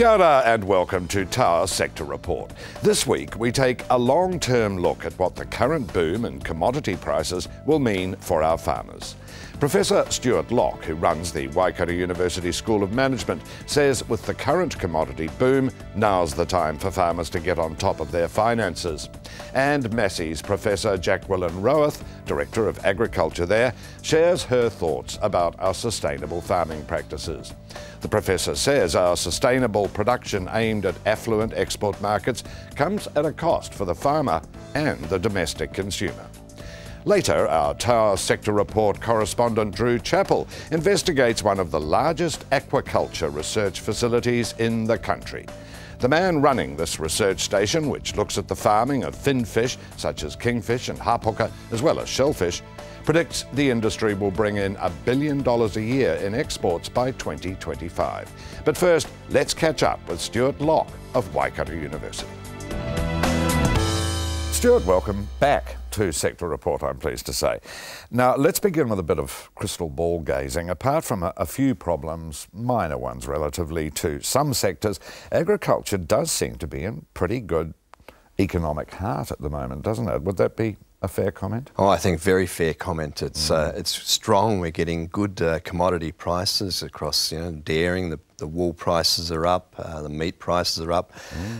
Kia ora and welcome to Tower Sector Report. This week we take a long-term look at what the current boom in commodity prices will mean for our farmers. Professor Stuart Locke, who runs the Waikato University School of Management, says with the current commodity boom, now's the time for farmers to get on top of their finances. And Massey's Professor Jacqueline Roath, Director of Agriculture there, shares her thoughts about our sustainable farming practices. The professor says our sustainable production aimed at affluent export markets comes at a cost for the farmer and the domestic consumer. Later, our Tower Sector Report correspondent Drew Chappell investigates one of the largest aquaculture research facilities in the country. The man running this research station, which looks at the farming of fin fish such as kingfish and hapuka, as well as shellfish, predicts the industry will bring in $1 billion a year in exports by 2025. But first, let's catch up with Stuart Locke of Waikato University. Stuart, welcome back to Sector Report, I'm pleased to say. Now, let's begin with a bit of crystal ball gazing. Apart from a few problems, minor ones relatively to some sectors, agriculture does seem to be in pretty good economic heart at the moment, doesn't it? Would that be a fair comment? Oh, I think very fair comment. It's strong. We're getting good commodity prices across, dairying. The wool prices are up. The meat prices are up.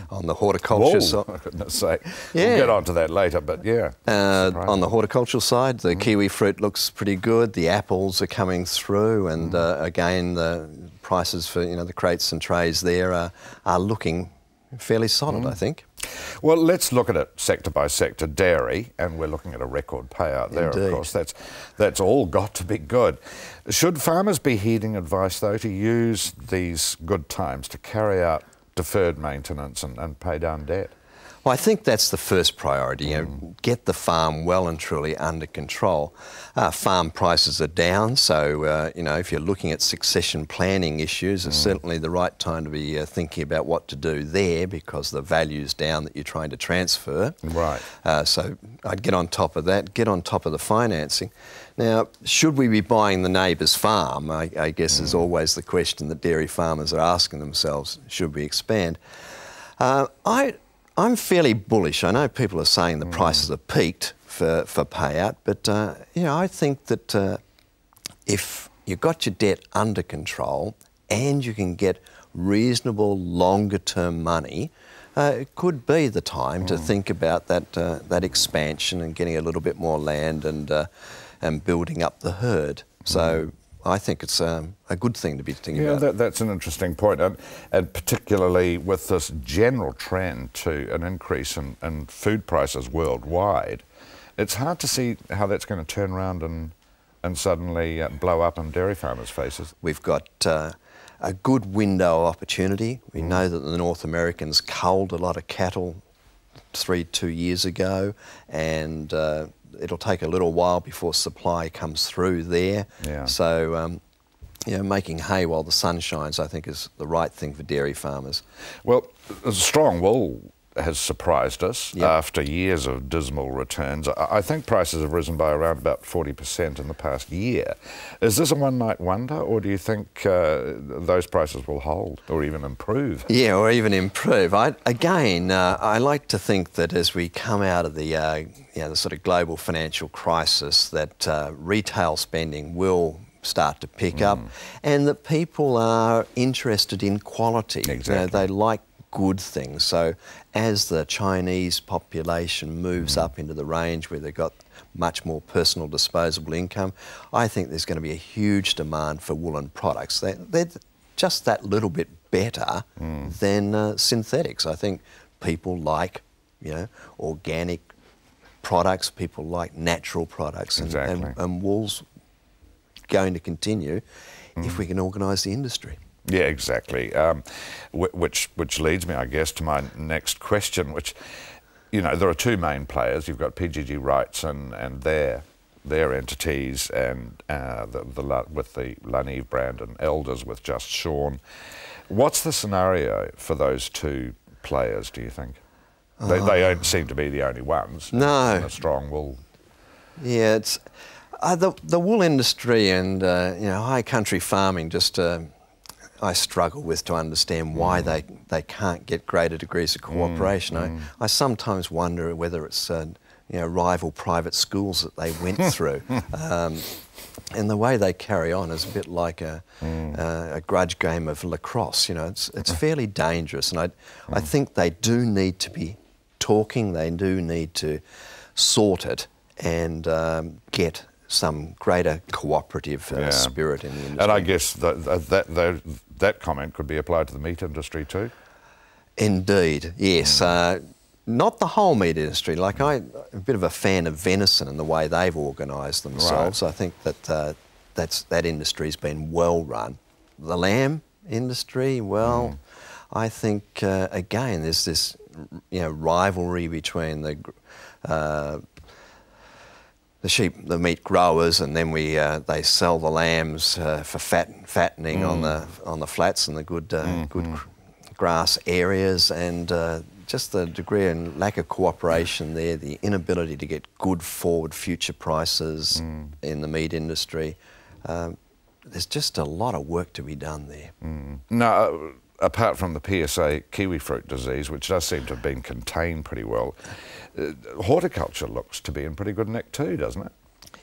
On the horticulture side, I couldn't say. Yeah. We'll get on to that later, but yeah. On the horticultural side, the kiwi fruit looks pretty good. The apples are coming through, and again, the prices for the crates and trays there are looking fairly solid, I think. Well, let's look at it sector by sector. Dairy, and we're looking at a record payout there, Indeed. Of course. That's all got to be good. Should farmers be heeding advice, though, to use these good times to carry out deferred maintenance and pay down debt? Well, I think that's the first priority, get the farm well and truly under control. Farm prices are down, so, if you're looking at succession planning issues, it's certainly the right time to be thinking about what to do there because the value's down that you're trying to transfer. Right. So I'd get on top of that, get on top of the financing. Now, should we be buying the neighbour's farm? I guess is always the question that dairy farmers are asking themselves, should we expand? I'm fairly bullish. I know people are saying the prices have peaked for payout, but I think that if you've got your debt under control and you can get reasonable longer-term money, it could be the time to think about that expansion and getting a little bit more land and building up the herd. So I think it's a good thing to be thinking about. Yeah, that's an interesting point, and particularly with this general trend to an increase in food prices worldwide, it's hard to see how that's going to turn around and suddenly blow up in dairy farmers' faces. We've got a good window of opportunity. We know that the North Americans culled a lot of cattle 2 years ago, and it'll take a little while before supply comes through there. Yeah. So, making hay while the sun shines, I think, is the right thing for dairy farmers. Well, strong wool has surprised us after years of dismal returns. I think prices have risen by around about 40% in the past year. Is this a one-night wonder, or do you think those prices will hold or even improve? Yeah, or even improve. I like to think that as we come out of the sort of global financial crisis, that retail spending will start to pick up, and that people are interested in quality. Exactly. They like good things. So as the Chinese population moves up into the range where they've got much more personal disposable income, I think there's going to be a huge demand for woolen products. They're just that little bit better than synthetics. I think people like, organic products, people like natural products, and wool's going to continue if we can organise the industry. Yeah, exactly. Which leads me, I guess, to my next question, which, there are two main players. You've got PGG Wrights and their entities, and with the Lanive brand, and Elders with Just Shorn. What's the scenario for those two players, do you think? They don't seem to be the only ones. No. In a strong wool. Yeah, it's the wool industry and high country farming just I struggle with to understand why they can't get greater degrees of cooperation. I sometimes wonder whether it's rival private schools that they went through. And the way they carry on is a bit like a grudge game of lacrosse. It's fairly dangerous, and I think they do need to be talking. They do need to sort it and get some greater cooperative spirit in the industry. And I guess that comment could be applied to the meat industry too? Indeed, yes. Not the whole meat industry. Like I'm a bit of a fan of venison and the way they've organised themselves. Right. I think that that industry's been well run. The lamb industry, well, I think again there's this rivalry between the meat growers, and then they sell the lambs for fattening on the flats and the good grass areas, and just the degree and lack of cooperation there, the inability to get good forward future prices in the meat industry. There's just a lot of work to be done there. Now, apart from the PSA kiwi fruit disease, which does seem to have been contained pretty well, horticulture looks to be in pretty good nick too, doesn't it?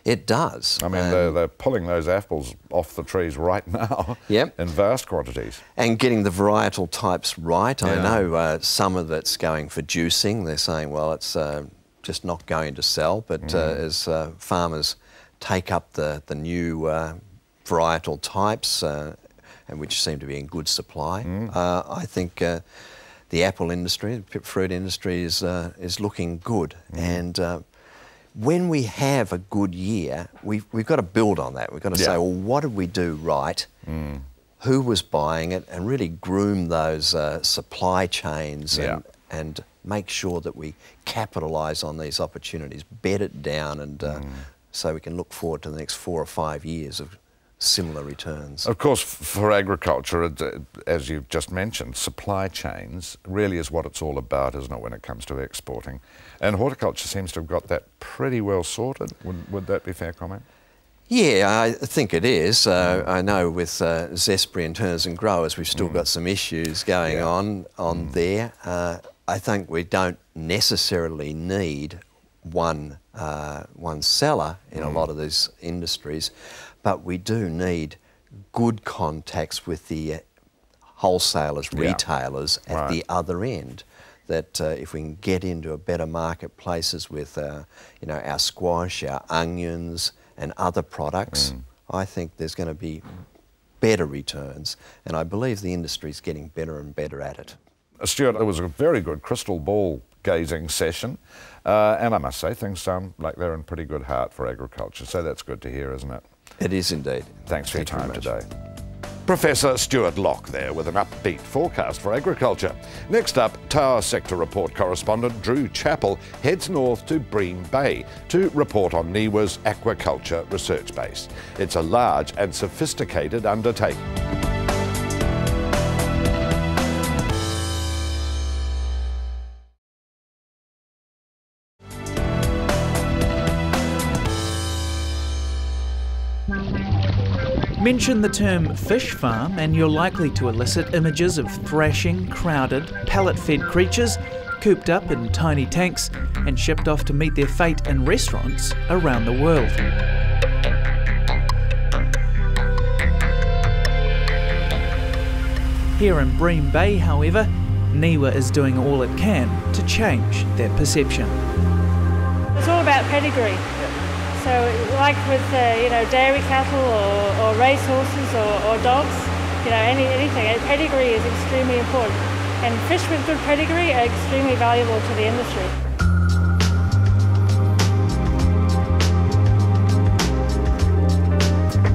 It does. I mean, they're pulling those apples off the trees right now in vast quantities. And getting the varietal types right. I know some of it's going for juicing. They're saying, well, it's just not going to sell. But as farmers take up the new varietal types, and which seem to be in good supply, I think the apple industry, the fruit industry is looking good. And when we have a good year, we've got to build on that. We've got to say, well, what did we do right? Who was buying it? And really groom those supply chains and make sure that we capitalise on these opportunities, bed it down, and so we can look forward to the next 4 or 5 years of similar returns. Of course, for agriculture, as you've just mentioned, supply chains really is what it's all about, isn't it, when it comes to exporting? And horticulture seems to have got that pretty well sorted. Would that be a fair comment? Yeah, I think it is. I know with Zespri and Turners and Growers, we've still got some issues going on there. I think we don't necessarily need one seller in a lot of these industries, but we do need good contacts with the wholesalers, retailers at the other end. That if we can get into a better marketplaces with our squash, our onions and other products, I think there's going to be better returns, and I believe the industry's getting better and better at it. Stuart, it was a very good crystal ball gazing session, and I must say things sound like they're in pretty good heart for agriculture, so that's good to hear, isn't it? It is indeed. Thanks for your time today. Professor Stuart Locke there with an upbeat forecast for agriculture. Next up, Tower Sector Report correspondent Drew Chappell heads north to Bream Bay to report on NIWA's aquaculture research base. It's a large and sophisticated undertaking. Mention the term fish farm and you're likely to elicit images of thrashing, crowded, pellet-fed creatures cooped up in tiny tanks and shipped off to meet their fate in restaurants around the world. Here in Bream Bay, however, NIWA is doing all it can to change that perception. It's all about pedigree. So like with dairy cattle or race horses or dogs, anything, pedigree is extremely important. And fish with good pedigree are extremely valuable to the industry.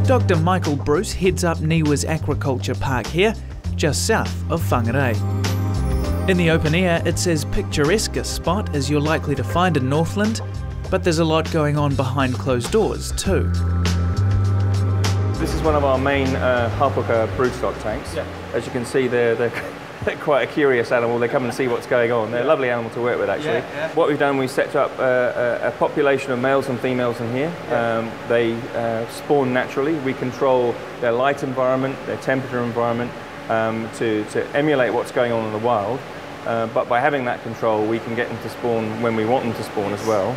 Dr. Michael Bruce heads up NIWA's aquaculture park here, just south of Whangarei. In the open air, it's as picturesque a spot as you're likely to find in Northland, but there's a lot going on behind closed doors too. This is one of our main Harpooker broodstock tanks. Yeah. As you can see, they're quite a curious animal. They come and see what's going on. They're a lovely animal to work with, actually. Yeah. What we've done, we set up a population of males and females in here. Yeah. They spawn naturally. We control their light environment, their temperature environment, to emulate what's going on in the wild, but by having that control we can get them to spawn when we want them to spawn as well.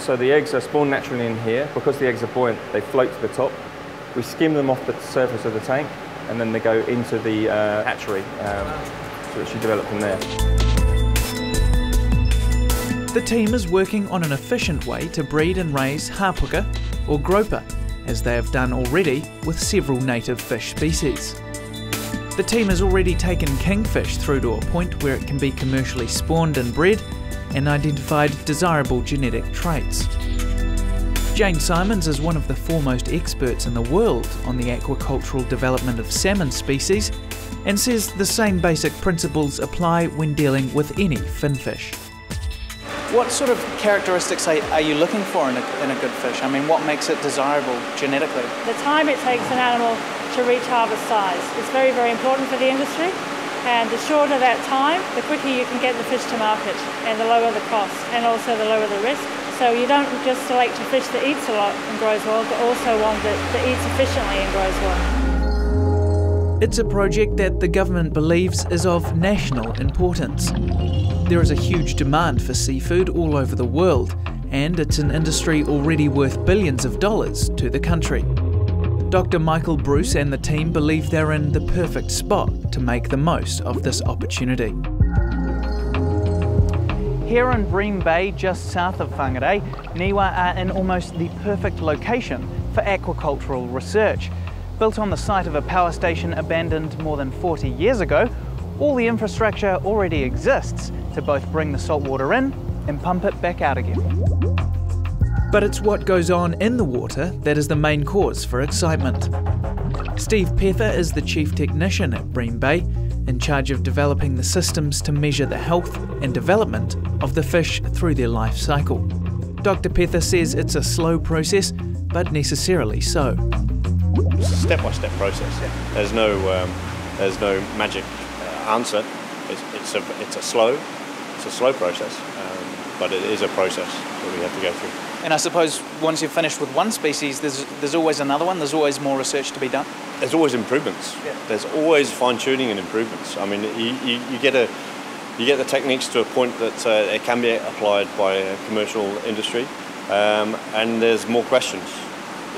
So the eggs are spawned naturally in here. Because the eggs are buoyant, they float to the top. We skim them off the surface of the tank and then they go into the hatchery, which you develop from there. The team is working on an efficient way to breed and raise hapuka or groper, as they have done already with several native fish species. The team has already taken kingfish through to a point where it can be commercially spawned and bred and identified desirable genetic traits. Jane Simons is one of the foremost experts in the world on the aquacultural development of salmon species and says the same basic principles apply when dealing with any finfish. What sort of characteristics are you looking for in a good fish? I mean, what makes it desirable genetically? The time it takes an animal to reach harvest size is very, very important for the industry. And the shorter that time, the quicker you can get the fish to market, and the lower the cost, and also the lower the risk. So you don't just select a fish that eats a lot and grows well, but also one that eats efficiently and grows well. It's a project that the government believes is of national importance. There is a huge demand for seafood all over the world, and it's an industry already worth billions of dollars to the country. Dr. Michael Bruce and the team believe they're in the perfect spot to make the most of this opportunity. Here in Bream Bay, just south of Whangarei, Niwa are in almost the perfect location for aquacultural research. Built on the site of a power station abandoned more than 40 years ago, all the infrastructure already exists to both bring the salt water in and pump it back out again. But it's what goes on in the water that is the main cause for excitement. Steve Pether is the chief technician at Bream Bay, in charge of developing the systems to measure the health and development of the fish through their life cycle. Dr. Pether says it's a slow process, but necessarily so. It's a step-by-step process. There's no magic answer. It's a slow process, but it is a process that we have to go through. And I suppose once you're finished with one species, there's always another one. There's always more research to be done. There's always improvements. Yeah. There's always fine-tuning and improvements. I mean, you get the techniques to a point that it can be applied by a commercial industry, and there's more questions.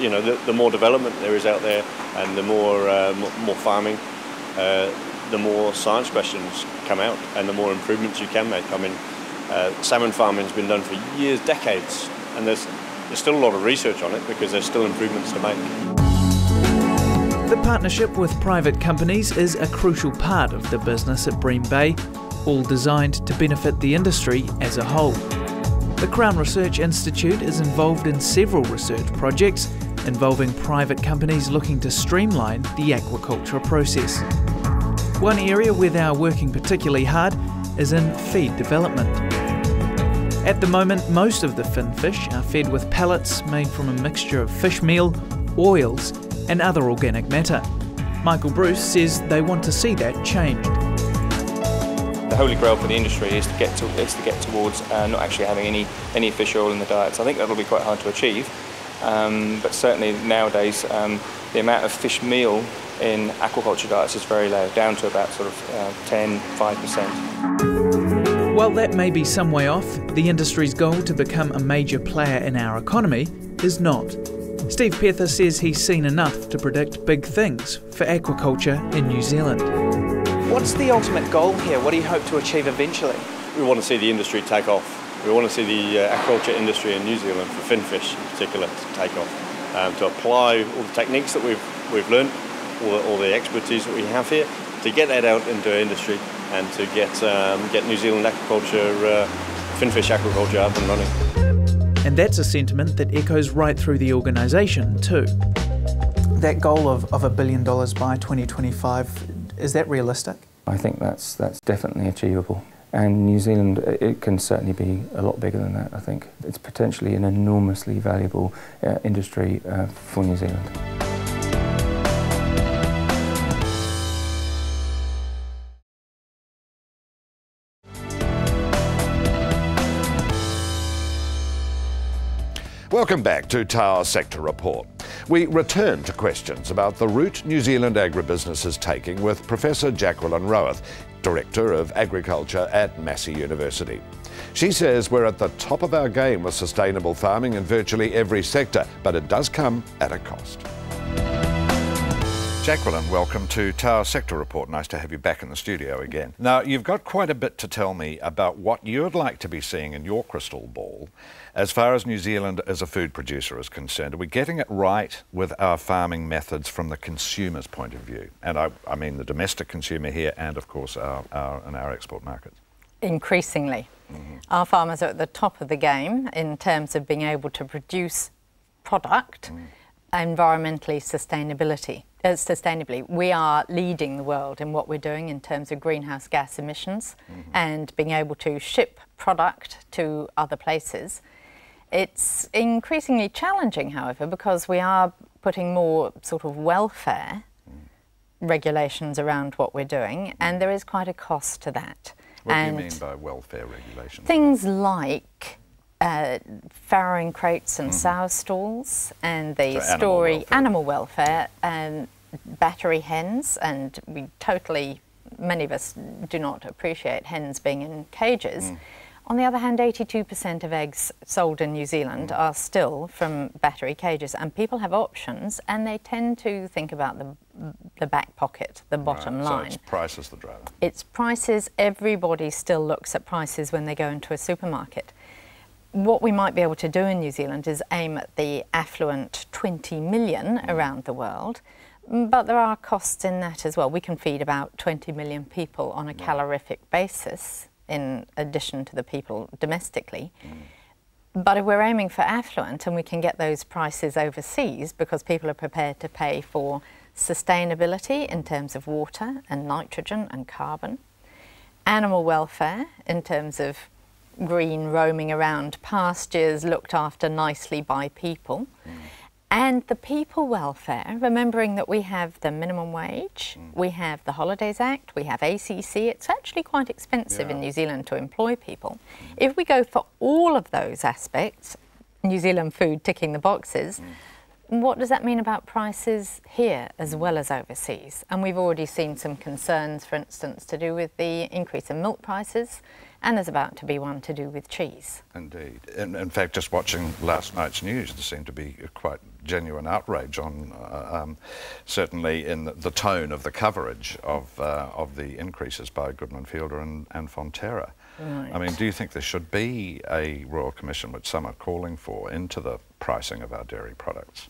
You know, the more development there is out there, and the more farming, the more science questions come out, and the more improvements you can make. I mean, salmon farming has been done for years, decades, and there's still a lot of research on it because there's still improvements to make. The partnership with private companies is a crucial part of the business at Bream Bay, all designed to benefit the industry as a whole. The Crown Research Institute is involved in several research projects involving private companies looking to streamline the aquaculture process. One area where they are working particularly hard is in feed development. At the moment, most of the finfish are fed with pellets made from a mixture of fish meal, oils and other organic matter. Michael Bruce says they want to see that changed. The holy grail for the industry is to get towards not actually having any fish oil in the diets. I think that'll be quite hard to achieve, but certainly nowadays the amount of fish meal in aquaculture diets is very low, down to about sort of 5%. While that may be some way off, the industry's goal to become a major player in our economy is not. Steve Pether says he's seen enough to predict big things for aquaculture in New Zealand. What's the ultimate goal here? What do you hope to achieve eventually? We want to see the industry take off. We want to see the aquaculture industry in New Zealand, for finfish in particular, to take off. To apply all the techniques that we've learned, all the expertise that we have here, to get that out into industry and to get New Zealand aquaculture, finfish aquaculture up and running. And that's a sentiment that echoes right through the organisation too. That goal of $1 billion by 2025, is that realistic? I think that's definitely achievable. And New Zealand, it can certainly be a lot bigger than that, I think. It's potentially an enormously valuable industry for New Zealand. Welcome back to Tower Sector Report. We return to questions about the route New Zealand agribusiness is taking with Professor Jacqueline Rowath, Director of Agriculture at Massey University. She says we're at the top of our game with sustainable farming in virtually every sector, but it does come at a cost. Jacqueline, welcome to Tower Sector Report. Nice to have you back in the studio again. Now, you've got quite a bit to tell me about what you'd like to be seeing in your crystal ball as far as New Zealand as a food producer is concerned. Are we getting it right with our farming methods from the consumer's point of view? And I mean the domestic consumer here and, of course, our export markets. Increasingly. Our farmers are at the top of the game in terms of being able to produce product environmentally sustainably. We are leading the world in what we're doing in terms of greenhouse gas emissions and being able to ship product to other places. It's increasingly challenging, however, because we are putting more sort of welfare regulations around what we're doing, and there is quite a cost to that. What do you mean by welfare regulations? Things like farrowing crates and sow stalls, and the animal welfare and battery hens, and many of us do not appreciate hens being in cages. On the other hand, 82% of eggs sold in New Zealand are still from battery cages, and people have options, and they tend to think about the back pocket, the bottom line. So it's prices that drive it. It's prices. Everybody still looks at prices when they go into a supermarket. What we might be able to do in New Zealand is aim at the affluent 20 million around the world, but there are costs in that as well. We can feed about 20 million people on a calorific basis, in addition to the people domestically. But if we're aiming for affluent and we can get those prices overseas because people are prepared to pay for sustainability in terms of water and nitrogen and carbon, animal welfare in terms of green roaming around pastures looked after nicely by people, and the people welfare, remembering that we have the minimum wage, we have the Holidays Act, we have ACC. It's actually quite expensive in New Zealand to employ people. If we go for all of those aspects, New Zealand food ticking the boxes, what does that mean about prices here as well as overseas? And we've already seen some concerns, for instance, to do with the increase in milk prices, and there's about to be one to do with cheese. Indeed. In fact, just watching last night's news, there seemed to be quite genuine outrage on, certainly in the tone of the coverage of the increases by Goodman Fielder and Fonterra. Right. I mean, do you think there should be a Royal Commission, which some are calling for, into the pricing of our dairy products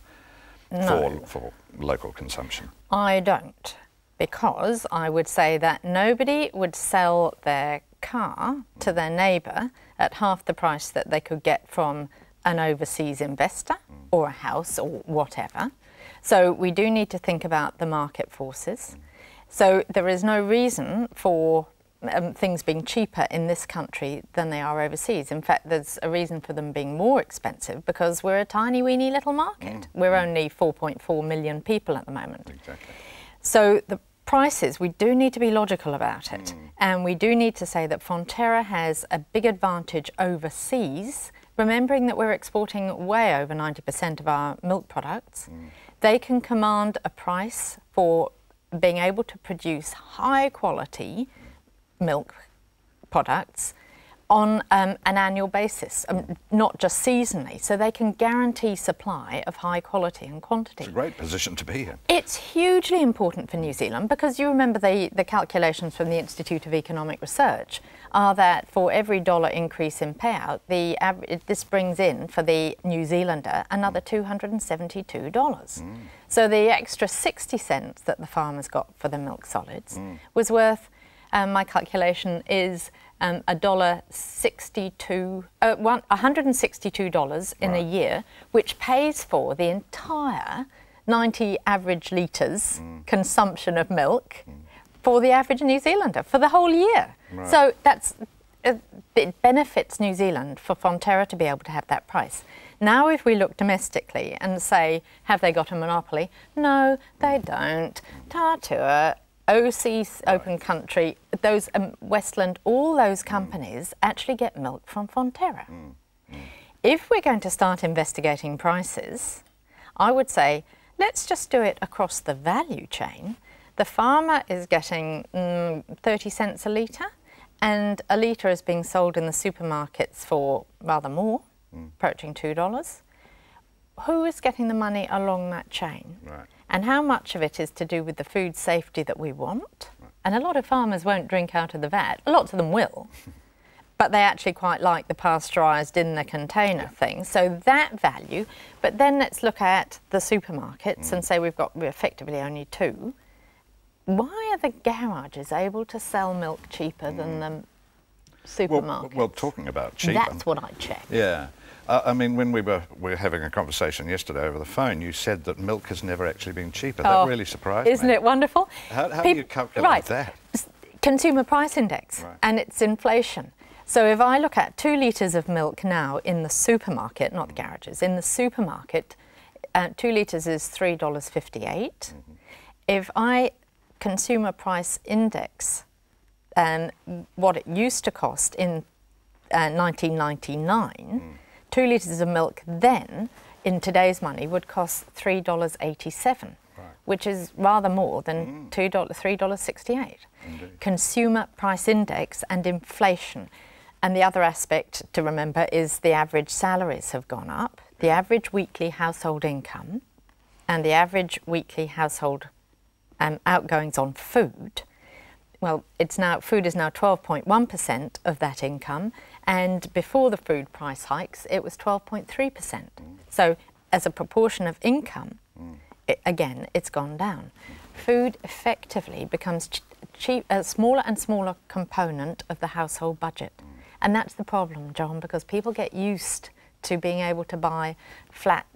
for local consumption? I don't, because I would say that nobody would sell their car to their neighbour at half the price that they could get from an overseas investor or a house or whatever. So we do need to think about the market forces. So there is no reason for things being cheaper in this country than they are overseas. In fact, there's a reason for them being more expensive because we're a tiny weeny little market. We're only 4.4 million people at the moment. Exactly. So the prices, we do need to be logical about it. And we do need to say that Fonterra has a big advantage overseas, remembering that we're exporting way over 90% of our milk products. They can command a price for being able to produce high quality milk products on an annual basis, not just seasonally, so they can guarantee supply of high quality and quantity. It's a great position to be in. It's hugely important for New Zealand because you remember the calculations from the Institute of Economic Research are that for every dollar increase in payout, this brings in for the New Zealander another $272. So the extra 60 cents that the farmers got for the milk solids was worth, my calculation is $162 in a year, which pays for the entire 90 average litres consumption of milk for the average New Zealander for the whole year. Right. So it benefits New Zealand for Fonterra to be able to have that price. Now if we look domestically and say, have they got a monopoly? No, they don't. Tatua, OC Open Country, those Westland, all those companies actually get milk from Fonterra. If we're going to start investigating prices, I would say, let's just do it across the value chain. The farmer is getting 30 cents a litre, and a litre is being sold in the supermarkets for rather more, approaching $2. Who is getting the money along that chain? Right. And how much of it is to do with the food safety that we want? Right. And a lot of farmers won't drink out of the vat. Lots of them will. But they actually quite like the pasteurised in the container thing. So that value. But then let's look at the supermarkets and say we're effectively only two. Why are the garages able to sell milk cheaper than the supermarkets? Well, talking about cheaper. That's what I check. Yeah. I mean, when we were having a conversation yesterday over the phone, you said that milk has never actually been cheaper. That really surprised me. Isn't it wonderful? How do you calculate that? Consumer price index, and it's inflation. So if I look at 2 litres of milk now in the supermarket, not the garages, in the supermarket, 2 litres is $3.58. If I consumer price index what it used to cost in 1999, 2 litres of milk then, in today's money, would cost $3.87, which is rather more than $3.68. Consumer price index and inflation. And the other aspect to remember is the average salaries have gone up, the average weekly household income, and the average weekly household outgoings on food. Well, food is now 12.1% of that income, and before the food price hikes, it was 12.3%. So, as a proportion of income, again, it's gone down. Food effectively becomes a smaller and smaller component of the household budget. And that's the problem, John, because people get used to being able to buy flat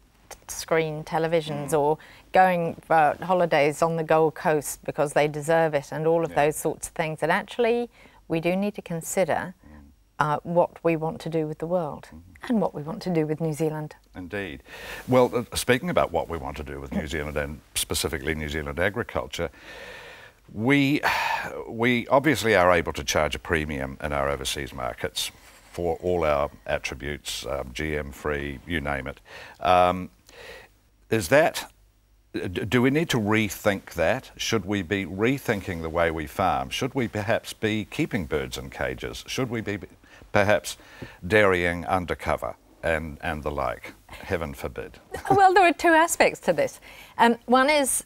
screen televisions or going for holidays on the Gold Coast because they deserve it and all of those sorts of things. And actually, we do need to consider what we want to do with the world and what we want to do with New Zealand. Indeed. Well, speaking about what we want to do with New Zealand and specifically New Zealand agriculture, we obviously are able to charge a premium in our overseas markets for all our attributes, GM-free, you name it. Do we need to rethink that? Should we be rethinking the way we farm? Should we perhaps be keeping birds in cages? Should we be perhaps dairying undercover and the like? Heaven forbid. Well, there are two aspects to this. One is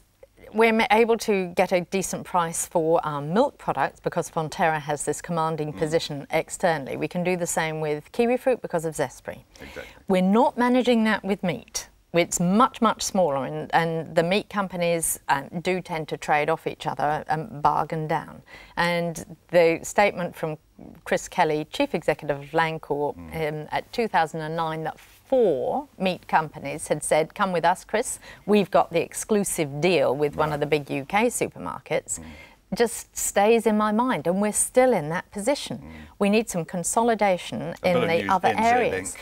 we're able to get a decent price for our milk products because Fonterra has this commanding position externally. We can do the same with kiwi fruit because of Zespri. Exactly. We're not managing that with meat. It's much, much smaller, and the meat companies do tend to trade off each other and bargain down. And the statement from Chris Kelly, Chief Executive of Landcorp, at 2009, that 4 meat companies had said, come with us, Chris, we've got the exclusive deal with one of the big UK supermarkets, just stays in my mind, and we're still in that position. We need some consolidation in the other areas.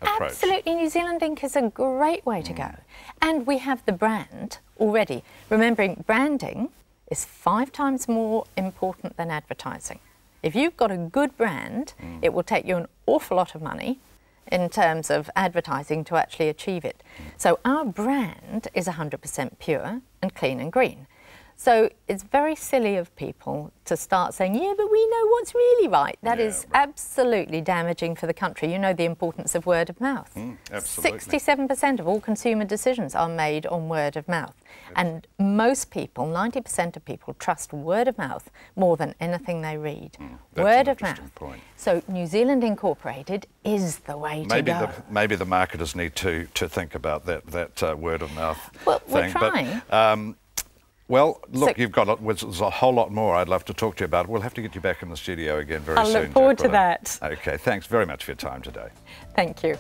Approach. Absolutely, New Zealand Inc is a great way to go. And we have the brand already. Remembering, branding is 5 times more important than advertising. If you've got a good brand, it will take you an awful lot of money in terms of advertising to actually achieve it. So our brand is 100% pure and clean and green. So it's very silly of people to start saying, yeah, but we know what's really right. That is absolutely damaging for the country. You know the importance of word of mouth. Absolutely. 67% of all consumer decisions are made on word of mouth. And most people, 90% of people, trust word of mouth more than anything they read. Word of mouth. Point. So New Zealand Incorporated is the way to go. Maybe the marketers need to think about that word of mouth thing. We're trying. But, well, look, there's a whole lot more I'd love to talk to you about. We'll have to get you back in the studio again very soon. I look forward to that. Okay, thanks very much for your time today. Thank you.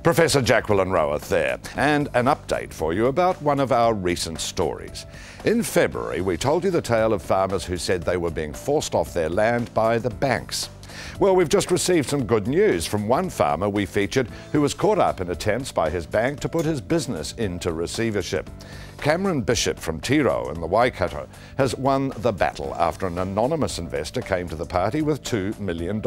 Professor Jacqueline Roworth there, and an update for you about one of our recent stories. In February, we told you the tale of farmers who said they were being forced off their land by the banks. Well, we've just received some good news from one farmer we featured who was caught up in attempts by his bank to put his business into receivership. Cameron Bishop from Tiro in the Waikato has won the battle after an anonymous investor came to the party with $2 million.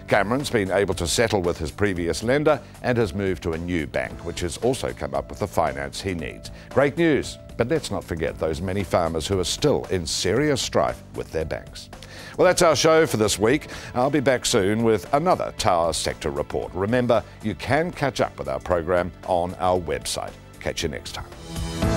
Cameron's been able to settle with his previous lender and has moved to a new bank, which has also come up with the finance he needs. Great news, but let's not forget those many farmers who are still in serious strife with their banks. Well, that's our show for this week. I'll be back soon with another Tower Sector Report. Remember, you can catch up with our program on our website. Catch you next time.